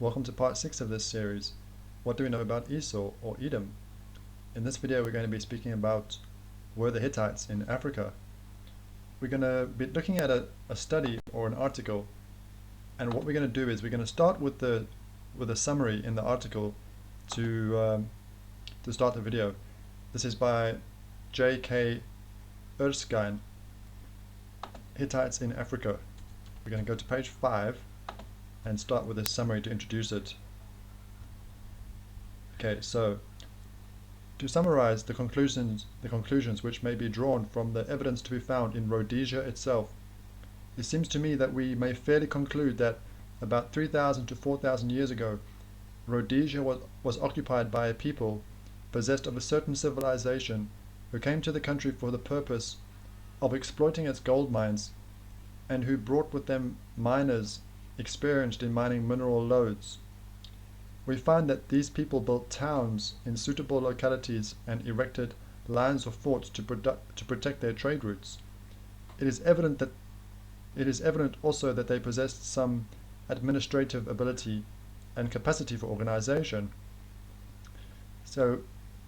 Welcome to part 6 of this series. What do we know about Esau or Edom? In this video we're going to be speaking about were the Hittites in Africa. We're going to be looking at a study or an article, and what we're going to do is we're going to start with a summary in the article to start the video. This is by J.K. Erskine, Hittites in Africa. We're going to go to page 5 and start with a summary to introduce it. Okay, so to summarize the conclusions which may be drawn from the evidence to be found in Rhodesia itself, it seems to me that we may fairly conclude that about 3,000 to 4,000 years ago, Rhodesia was occupied by a people possessed of a certain civilization who came to the country for the purpose of exploiting its gold mines, and who brought with them miners experienced in mining mineral lodes. We find that these people built towns in suitable localities and erected lines or forts to protect their trade routes. It is evident also that they possessed some administrative ability and capacity for organization. So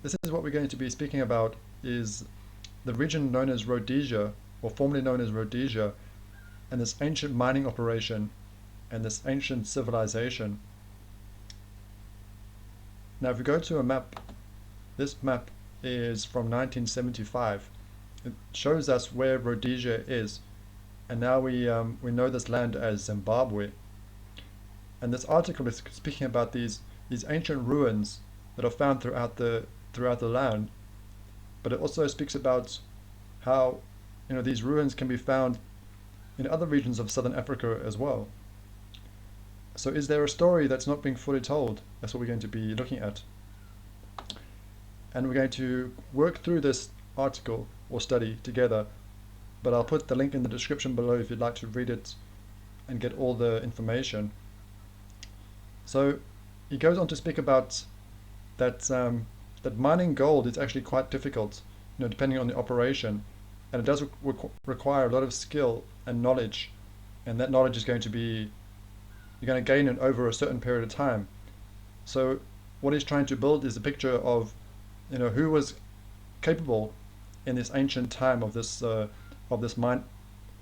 this is what we're going to be speaking about, is the region known as Rhodesia, or formerly known as Rhodesia, and this ancient mining operation and this ancient civilization. Now if we go to a map, this map is from 1975. It shows us where Rhodesia is, and now we know this land as Zimbabwe. And this article is speaking about these ancient ruins that are found throughout the land, but it also speaks about how these ruins can be found in other regions of southern Africa as well. So is there a story that's not being fully told? That's what we're going to be looking at. And we're going to work through this article or study together, but I'll put the link in the description below if you'd like to read it and get all the information. So he goes on to speak about that that mining gold is actually quite difficult, depending on the operation, and it does require a lot of skill and knowledge, and that knowledge is going to be, you're going to gain it over a certain period of time. So what he's trying to build is a picture of who was capable in this ancient time of this mine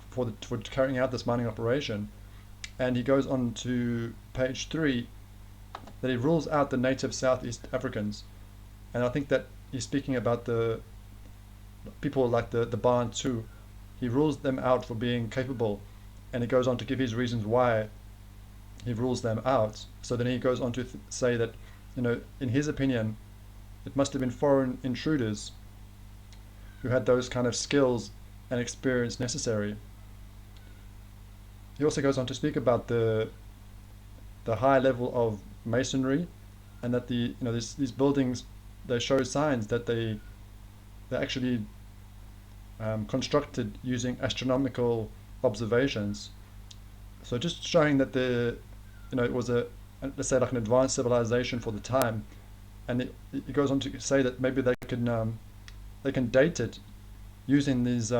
for carrying out this mining operation. And he goes on to page 3 that he rules out the native Southeast Africans, and I think that he's speaking about the people like the Bantu. He rules them out for being capable, and he goes on to give his reasons why he rules them out. So then he goes on to say that in his opinion it must have been foreign intruders who had those kind of skills and experience necessary. He also goes on to speak about the high level of masonry, and that these buildings, they show signs that they actually constructed using astronomical observations. So just showing that it was let's say like an advanced civilization for the time. And it goes on to say that maybe they can date it using these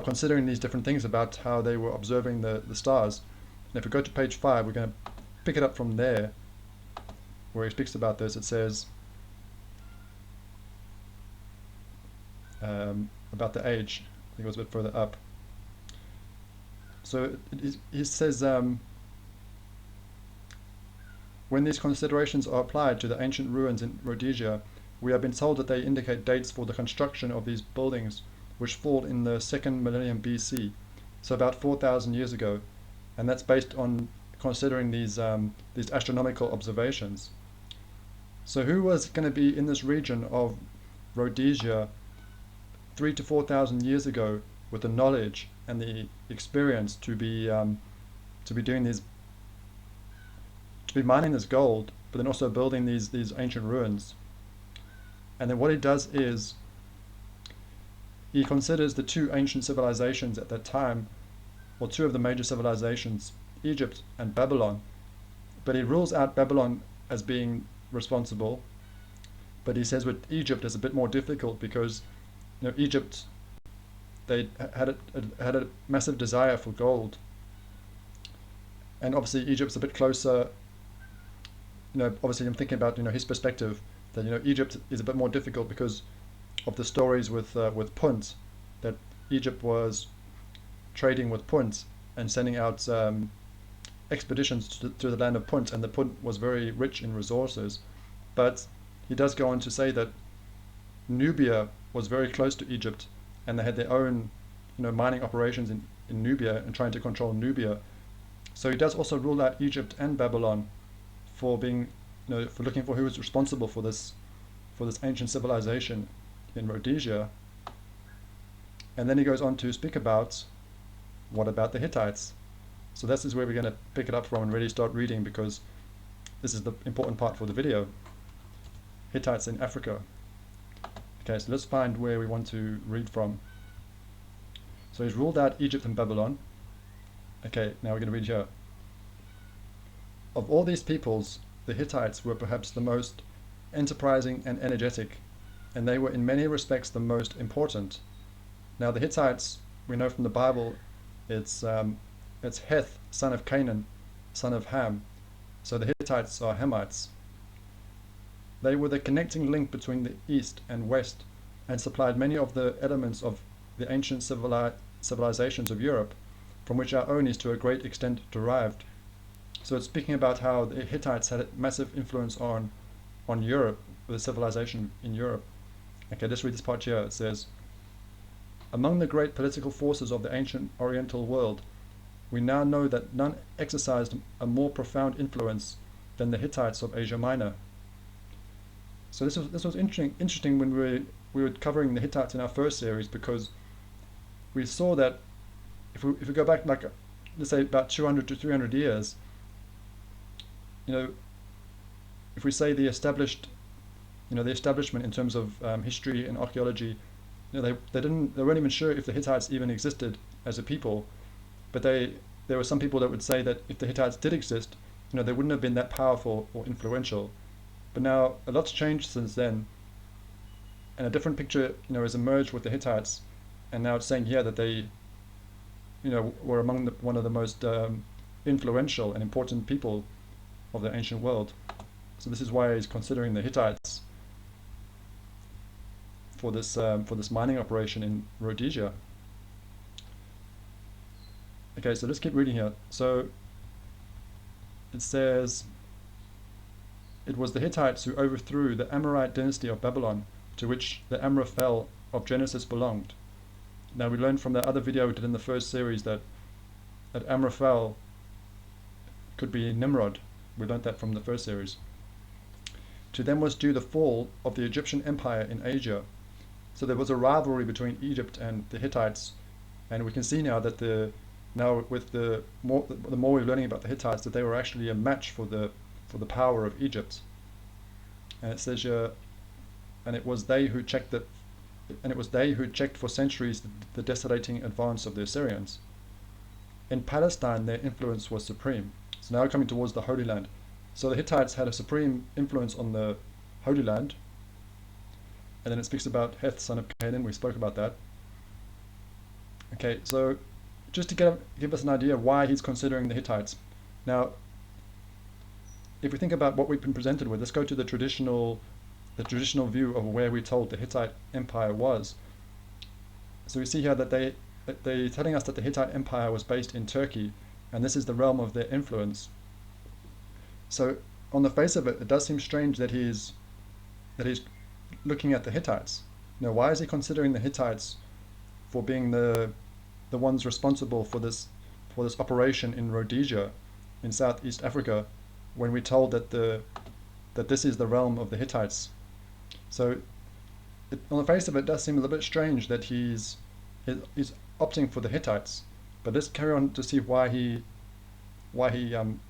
considering these different things about how they were observing the stars. And if we go to page 5, we're going to pick it up from there where he speaks about this. It says about the age. I think it was a bit further up. So he says when these considerations are applied to the ancient ruins in Rhodesia, we have been told that they indicate dates for the construction of these buildings which fall in the 2nd millennium BC, so about 4,000 years ago, and that's based on considering these astronomical observations. So who was going to be in this region of Rhodesia 3,000 to 4,000 years ago with the knowledge and the experience to be doing these, to be mining this gold, but then also building these ancient ruins? And then what he does is he considers the two ancient civilizations at that time, or two of the major civilizations, Egypt and Babylon. But he rules out Babylon as being responsible, but he says with Egypt it's a bit more difficult because Egypt, they had a massive desire for gold, and obviously Egypt's a bit closer. Obviously I'm thinking about his perspective that Egypt is a bit more difficult because of the stories with Punt, that Egypt was trading with Punt and sending out expeditions to the land of Punt, and the Punt was very rich in resources. But he does go on to say that Nubia was very close to Egypt, and they had their own mining operations in Nubia and trying to control Nubia. So he does also rule out Egypt and Babylon for being, for looking for who was responsible for this ancient civilization in Rhodesia. And then he goes on to speak about what about the Hittites. So this is where we're going to pick it up from and really start reading, because this is the important part for the video. Hittites in Africa. Okay, so let's find where we want to read from. So he's ruled out Egypt and Babylon. Okay, now we're going to read here. Of all these peoples, the Hittites were perhaps the most enterprising and energetic, and they were in many respects the most important. Now the Hittites, we know from the Bible, it's Heth, son of Canaan, son of Ham. So the Hittites are Hamites. They were the connecting link between the east and west, and supplied many of the elements of the ancient civilizations of Europe, from which our own is to a great extent derived. So it's speaking about how the Hittites had a massive influence on Europe, the civilization in Europe. Okay, let's read this part here. It says, among the great political forces of the ancient Oriental world, we now know that none exercised a more profound influence than the Hittites of Asia Minor. So this was interesting when we were covering the Hittites in our first series, because we saw that if we go back, like, let's say about 200 to 300 years, if we say the establishment in terms of history and archaeology, they weren't even sure if the Hittites even existed as a people, but there were some people that would say that if the Hittites did exist, they wouldn't have been that powerful or influential. But now a lot's changed since then, and a different picture has emerged with the Hittites, and now it's saying here that they were among one of the most influential and important people of the ancient world. So this is why he's considering the Hittites for this mining operation in Rhodesia. Okay, so let's keep reading here. So it says, it was the Hittites who overthrew the Amorite dynasty of Babylon, to which the Amraphel of Genesis belonged. Now we learned from that other video we did in the first series that Amraphel could be Nimrod. We learned that from the first series. To them was due the fall of the Egyptian Empire in Asia. So there was a rivalry between Egypt and the Hittites, and we can see now that the more we're learning about the Hittites, that they were actually a match for the power of Egypt. And it says here, and it was they who checked for centuries the desolating advance of the Assyrians. In Palestine, their influence was supreme. So now we're coming towards the Holy Land. So the Hittites had a supreme influence on the Holy Land. And then it speaks about Heth, son of Canaan. We spoke about that. Okay, so just to give us an idea of why he's considering the Hittites. Now, if we think about what we've been presented with, let's go to the traditional view of where we're told the Hittite Empire was. So we see here that they're telling us that the Hittite Empire was based in Turkey, and this is the realm of their influence. So on the face of it, it does seem strange that he's looking at the Hittites. Why is he considering the Hittites for being the ones responsible for this operation in Rhodesia, in Southeast Africa, when we're told that this is the realm of the Hittites? So on the face of it does seem a little bit strange that he's opting for the Hittites. But let's carry on to see why he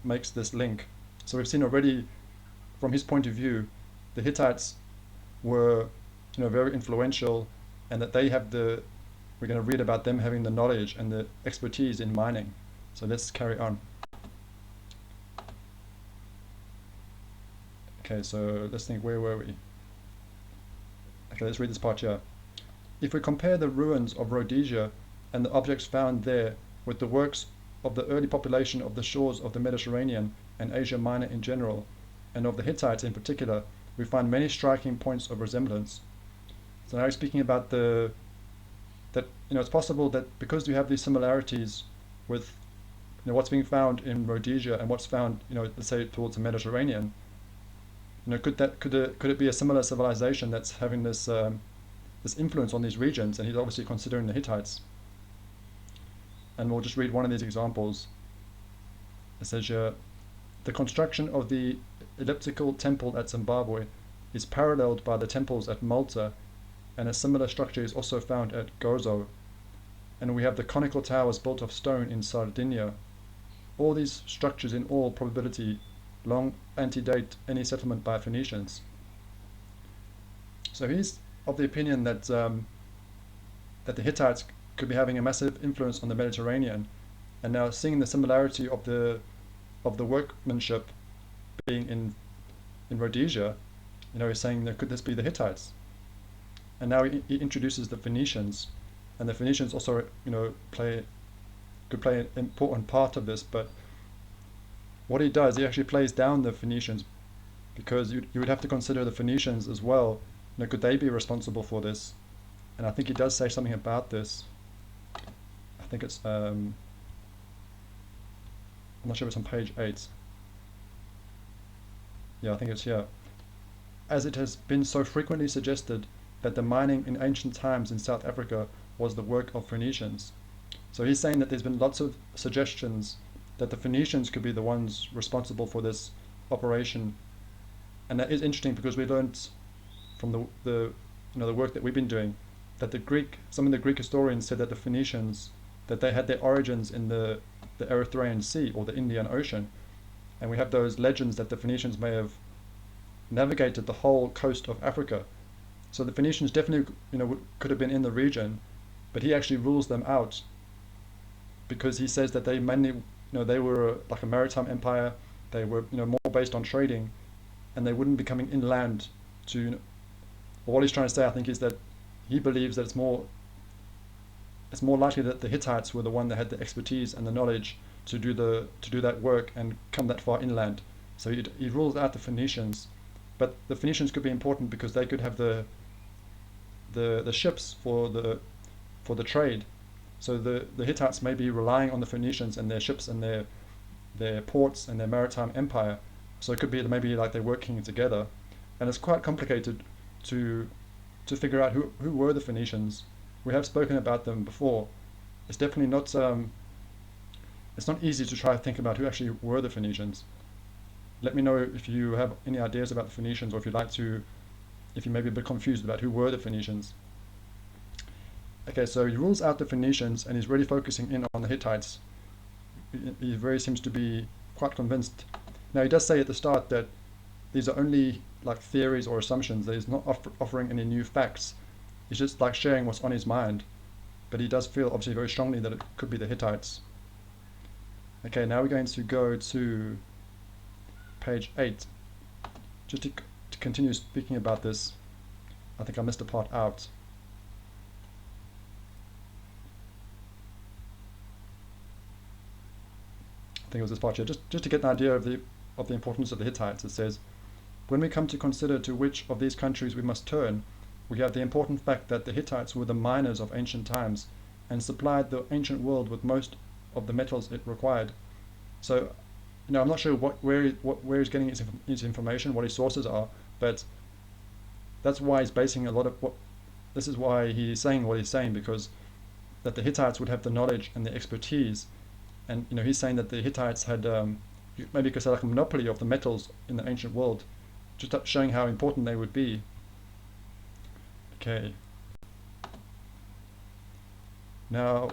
makes this link. So we've seen already, from his point of view, the Hittites were very influential, and that we're going to read about them having the knowledge and the expertise in mining. So let's carry on. Okay, so let's think, where were we? Okay, let's read this part here. If we compare the ruins of Rhodesia and the objects found there with the works of the early population of the shores of the Mediterranean and Asia Minor in general, and of the Hittites in particular, we find many striking points of resemblance. So now he's speaking about that it's possible that because you have these similarities with what's being found in Rhodesia and what's found let's say towards the Mediterranean, could it be a similar civilization that's having this this influence on these regions? And he's obviously considering the Hittites. And we'll just read one of these examples. It says here, the construction of the elliptical temple at Zimbabwe is paralleled by the temples at Malta, and a similar structure is also found at Gozo. And we have the conical towers built of stone in Sardinia. All these structures in all probability long antedate any settlement by Phoenicians. So he's of the opinion that that the Hittites could be having a massive influence on the Mediterranean, and now seeing the similarity of the workmanship being in Rhodesia, he's saying that could this be the Hittites? And now he introduces the Phoenicians, and the Phoenicians also could play an important part of this. But what he does, he actually plays down the Phoenicians, because you would have to consider the Phoenicians as well. Could they be responsible for this? And I think he does say something about this. I think it's I'm not sure if it's on page 8. Yeah, I think it's here. As it has been so frequently suggested that the mining in ancient times in South Africa was the work of Phoenicians. So he's saying that there's been lots of suggestions that the Phoenicians could be the ones responsible for this operation. And that is interesting, because we learned from the work that we've been doing that some of the Greek historians said that the Phoenicians, that they had their origins in the Erythraean Sea or the Indian Ocean. And we have those legends that the Phoenicians may have navigated the whole coast of Africa. So the Phoenicians definitely could have been in the region, but he actually rules them out, because he says that they mainly they were like a maritime empire. They were more based on trading, and they wouldn't be coming inland to. What he's trying to say, I think, is that he believes that it's more likely that the Hittites were the one that had the expertise and the knowledge to do that work and come that far inland. So he rules out the Phoenicians, but the Phoenicians could be important because they could have the ships for the trade. So the Hittites may be relying on the Phoenicians and their ships and their ports and their maritime empire. So it could be maybe like they're working together, and it's quite complicated to figure out who were the Phoenicians. We have spoken about them before. It's definitely not it's not easy to try to think about who actually were the Phoenicians. Let me know if you have any ideas about the Phoenicians, or if you may be a bit confused about who were the Phoenicians. Okay, so he rules out the Phoenicians, and he's really focusing in on the Hittites. He very seems to be quite convinced. Now, he does say at the start that these are only like theories or assumptions, that he's not offering any new facts. He's just like sharing what's on his mind. But he does feel obviously very strongly that it could be the Hittites. Okay, now we're going to go to page 8. Just to continue speaking about this, I think I missed a part out. I think it was this part here. Just to get an idea of the importance of the Hittites, it says, when we come to consider to which of these countries we must turn, we have the important fact that the Hittites were the miners of ancient times and supplied the ancient world with most of the metals it required. So, I'm not sure where he's getting his information, what his sources are, but that's why he's basing a lot of this is why he's saying what he's saying, because that the Hittites would have the knowledge and the expertise, and he's saying that the Hittites had maybe you could say like a monopoly of the metals in the ancient world, just showing how important they would be. Okay. Now,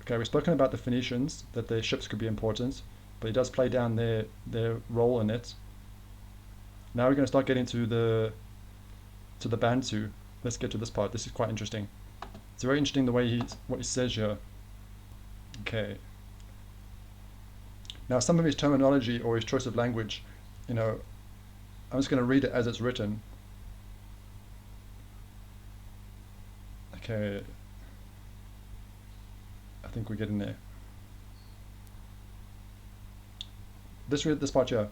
we've spoken about the Phoenicians, that their ships could be important, but he does play down their role in it. Now we're going to start getting to the Bantu. Let's get to this part. This is quite interesting. It's very interesting the way what he says here. Okay. Now some of his terminology or his choice of language, I'm just going to read it as it's written. Okay. I think we're getting there. this part here.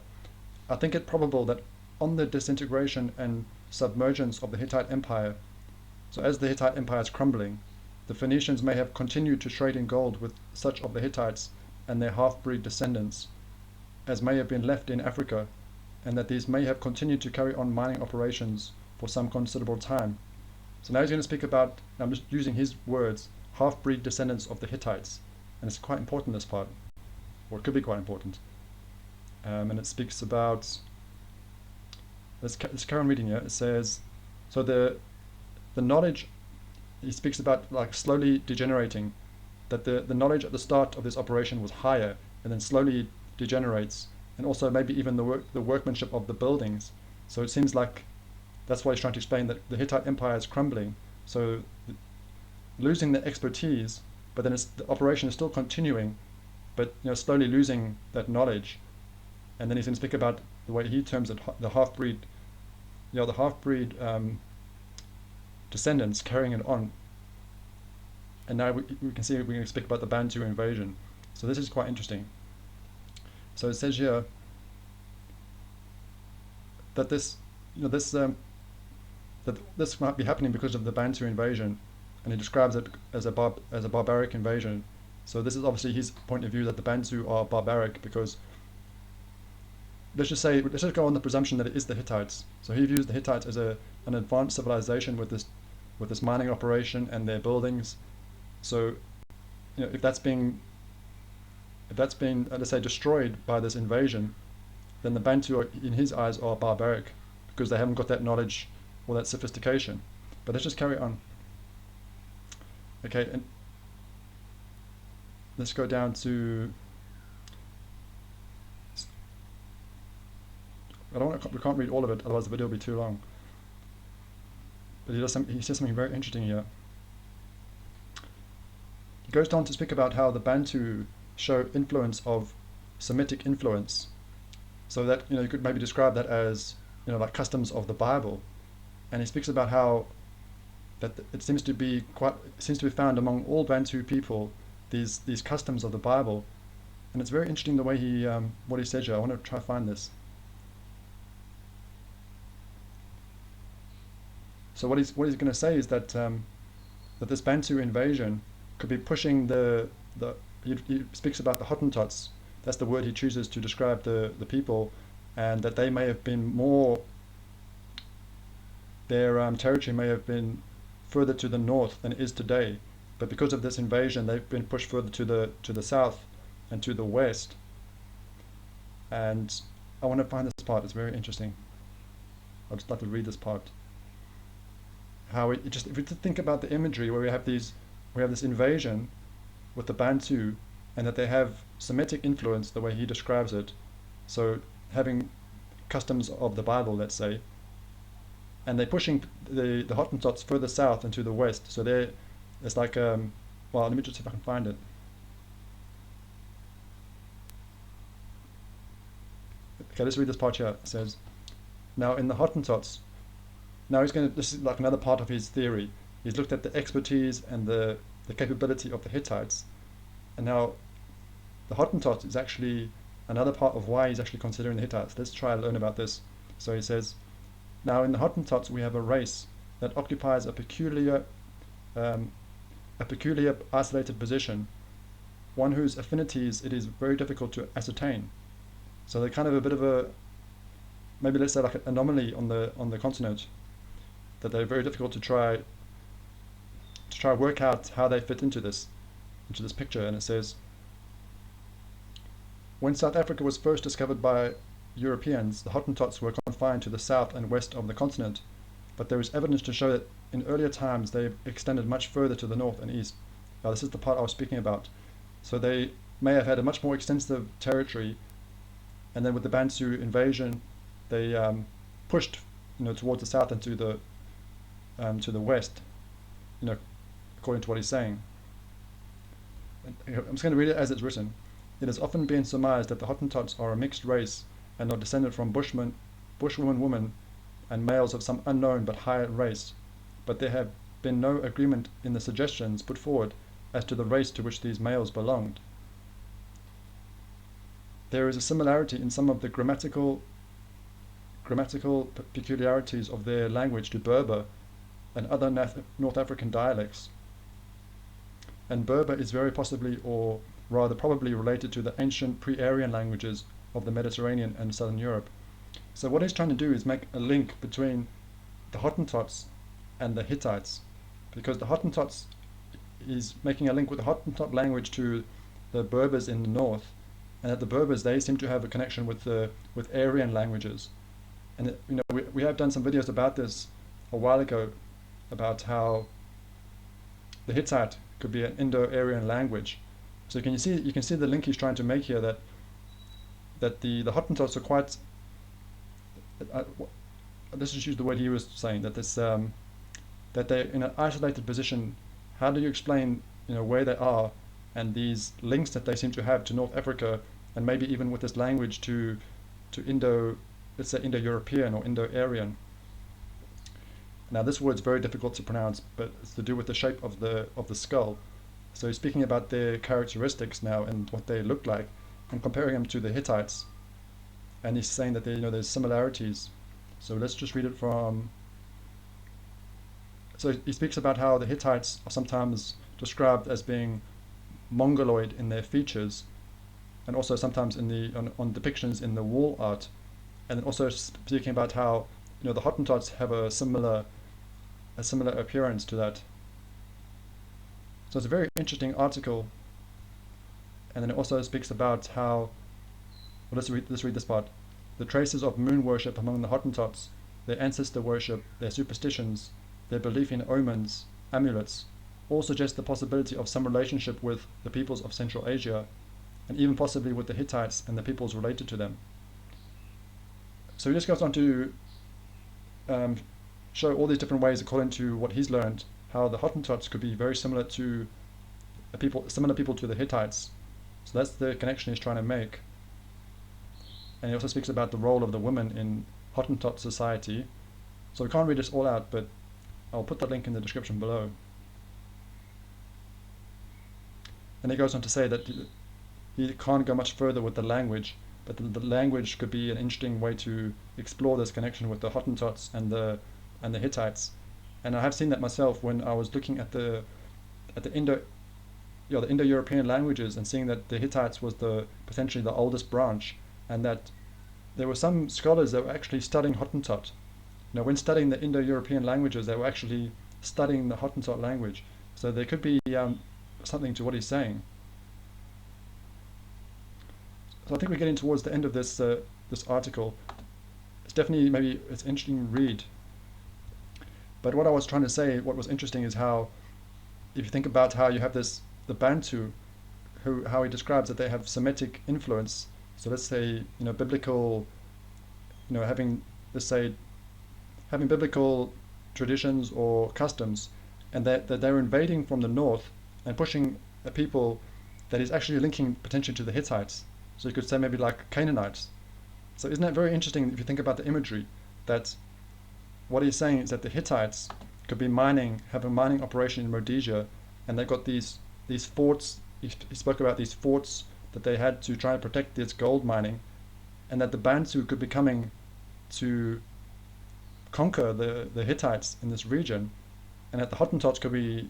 I think it probable that on the disintegration and submergence of the Hittite Empire, so as the Hittite Empire is crumbling, the Phoenicians may have continued to trade in gold with such of the Hittites and their half-breed descendants as may have been left in Africa, and that these may have continued to carry on mining operations for some considerable time. So now he's going to speak about, I'm just using his words, half-breed descendants of the Hittites. And it's quite important, this part, or it could be quite important. And it speaks about, let's carry on reading here. It says, so the knowledge, he speaks about like slowly degenerating, that the knowledge at the start of this operation was higher and then slowly degenerates, and also maybe even the workmanship of the buildings. So it seems like that's why he's trying to explain that the Hittite Empire is crumbling, so losing the expertise, but then the operation is still continuing, but slowly losing that knowledge. And then he's going to speak about the way he terms it, the half-breed, the half-breed descendants carrying it on. And now we can see we're going to speak about the Bantu invasion. So this is quite interesting. So it says here that this might be happening because of the Bantu invasion, and he describes it as a barbaric invasion. So this is obviously his point of view, that the Bantu are barbaric because let's just go on the presumption that it is the Hittites. So he views the Hittites as an advanced civilization with this mining operation and their buildings. So if that's being let's say destroyed by this invasion, then the Bantu in his eyes are barbaric because they haven't got that knowledge or that sophistication. But let's just carry on. Okay, and let's go down to, we can't read all of it, otherwise the video will be too long. But he says something very interesting here. He goes on to speak about how the Bantu show influence of Semitic influence. So that, you could maybe describe that as, like customs of the Bible. And he speaks about how that it seems to be found among all Bantu people, these customs of the Bible. And it's very interesting the way he what he says here. I want to try to find this. So what he's going to say is that that this Bantu invasion could be pushing he speaks about the Hottentots. That's the word he chooses to describe the people, and that they may have been more, their territory may have been further to the north than it is today, but because of this invasion they've been pushed further to the south and to the west. And I want to find this part, it's very interesting. I'd just like to read this part. How if we think about the imagery where we have this invasion with the Bantu, and that they have Semitic influence the way he describes it, so having customs of the Bible, let's say, and they're pushing the Hottentots further south and to the west. So it's like well, let me just see if I can find it. Okay, let's read this part here. It says, now in the Hottentots, this is like another part of his theory. He's looked at the expertise and the capability of the Hittites, and now the Hottentot is actually another part of why he's actually considering the Hittites. Let's try to learn about this. So he says, now in the Hottentots we have a race that occupies a peculiar isolated position, one whose affinities it is very difficult to ascertain. So they're kind of a bit of a, maybe let's say like an anomaly on the continent, that they're very difficult to try work out how they fit into this picture. And it says, when South Africa was first discovered by Europeans, the Hottentots were confined to the south and west of the continent, but there is evidence to show that in earlier times they extended much further to the north and east. Now this is the part I was speaking about. So they may have had a much more extensive territory, and then with the Bantu invasion they pushed towards the south and to the west, according to what he's saying. I'm just going to read it as it's written. It has often been surmised that the Hottentots are a mixed race and are descended from bushwoman women and males of some unknown but higher race, but there have been no agreement in the suggestions put forward as to the race to which these males belonged. there is a similarity in some of the grammatical peculiarities of their language to Berber and other North African dialects. And Berber is very possibly, or rather probably, related to the ancient pre-Aryan languages of the Mediterranean and Southern Europe. So what he's trying to do is make a link between the Hottentots and the Hittites, because the Hottentots is making a link with the Hottentot language to the Berbers in the north, and that the Berbers, they seem to have a connection with Aryan languages. And we have done some videos about this a while ago, about how the Hittite could be an Indo-Aryan language. So you can see the link he's trying to make here, that the Hottentots are quite, let's just use the word he was saying, that that they're in an isolated position. How do you explain where they are, and these links that they seem to have to North Africa, and maybe even with this language to let's say Indo-European or Indo-Aryan. Now this word's very difficult to pronounce, but it's to do with the shape of the skull. So he's speaking about their characteristics now and what they look like, and comparing them to the Hittites. And he's saying that there's similarities. So let's just read it from. So he speaks about how the Hittites are sometimes described as being mongoloid in their features, and also sometimes on depictions in the wall art, and also speaking about how the Hottentots have a similar appearance to that. So it's a very interesting article. And then it also speaks about how, well, let's read this part. The traces of moon worship among the Hottentots, their ancestor worship, their superstitions, their belief in omens, amulets, all suggest the possibility of some relationship with the peoples of Central Asia, and even possibly with the Hittites and the peoples related to them. So he just goes on to show all these different ways, according to what he's learned, how the Hottentots could be very similar to similar people to the Hittites. So that's the connection he's trying to make. And he also speaks about the role of the women in Hottentot society. So we can't read this all out, but I'll put that link in the description below. And he goes on to say that he can't go much further with the language, but the language could be an interesting way to explore this connection with the Hottentots and the Hittites. And I have seen that myself when I was looking at the Indo-European languages, and seeing that the Hittites was potentially the oldest branch, and that there were some scholars that were actually studying Hottentot. When studying the Indo-European languages, they were actually studying the Hottentot language. So there could be something to what he's saying. So I think we're getting towards the end of this article. It's definitely it's an interesting read. But what I was trying to say, what was interesting, is how, if you think about how you have the Bantu, how he describes that they have Semitic influence. So let's say biblical, having biblical traditions or customs, and that they're invading from the north and pushing a people that is actually linking potentially to the Hittites. So you could say maybe like Canaanites. So isn't that very interesting if you think about the imagery, that what he's saying is that the Hittites could be have a mining operation in Rhodesia, and they've got these forts. He spoke about these forts that they had to try and protect this gold mining, and that the Bantu could be coming to conquer the Hittites in this region, and that the Hottentots could be,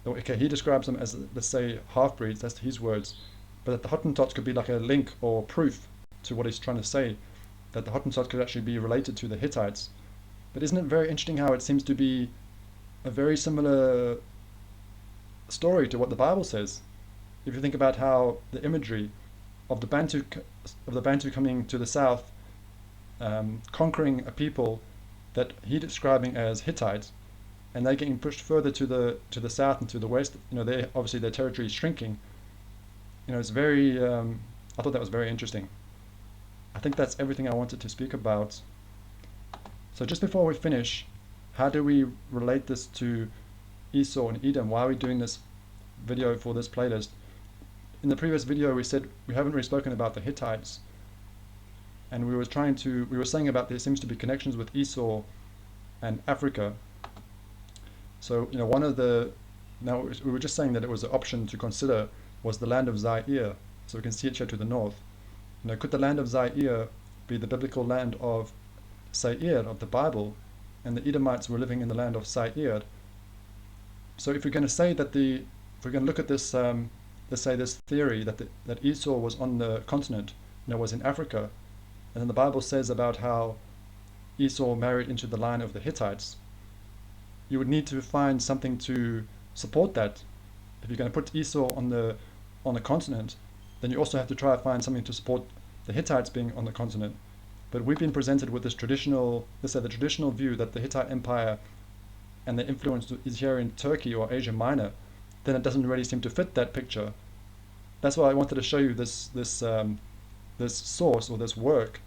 okay, he describes them as, let's say, half-breeds, that's his words, but that the Hottentots could be like a link or proof to what he's trying to say, that the Hottentots could actually be related to the Hittites. But isn't it very interesting how it seems to be a very similar story to what the Bible says? If you think about how the imagery of the Bantu coming to the south, conquering a people that he's describing as Hittites, and they're getting pushed further to the south and to the west. Obviously their territory is shrinking. It's very. I thought that was very interesting. I think that's everything I wanted to speak about. So just before we finish, how do we relate this to Esau and Edom? Why are we doing this video for this playlist? In the previous video we said we haven't really spoken about the Hittites, and we were saying about there seems to be connections with Esau and Africa. So we were just saying that it was an option to consider, was the land of Zaire. So we can see it here to the north. Could the land of Zaire be the biblical land of Seir of the Bible, and the Edomites were living in the land of Seir? So if we're going to say that if we're going to look at this, let's say this theory that Esau was on the continent, was in Africa, and then the Bible says about how Esau married into the line of the Hittites, you would need to find something to support that. If you're going to put Esau on the continent, then you also have to try to find something to support the Hittites being on the continent. But we've been presented with this traditional, let's say the traditional view that the Hittite Empire and the influence is here in Turkey or Asia Minor, then it doesn't really seem to fit that picture. That's why I wanted to show you this source or this work,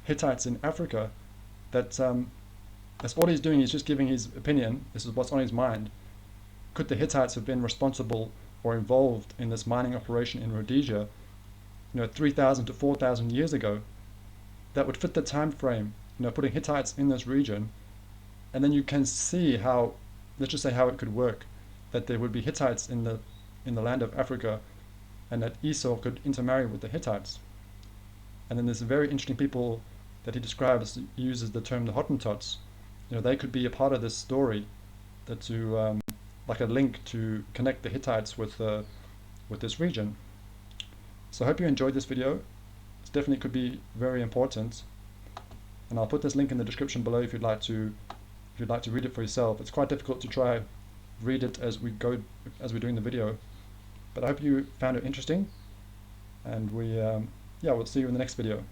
Hittites in Africa, that's all he's doing. He's just giving his opinion. This is what's on his mind. Could the Hittites have been responsible or involved in this mining operation in Rhodesia, 3,000 to 4,000 years ago? That would fit the time frame, putting Hittites in this region, and then you can see how, let's just say how it could work, that there would be Hittites in the land of Africa, and that Esau could intermarry with the Hittites. And then there's very interesting people that he describes, uses the term the Hottentots. They could be a part of this story, that to like a link to connect the Hittites with this region. So I hope you enjoyed this video. It definitely could be very important, and I'll put this link in the description below if you'd like to read it for yourself. It's quite difficult to try read it as we're doing the video, but I hope you found it interesting, and we'll see you in the next video.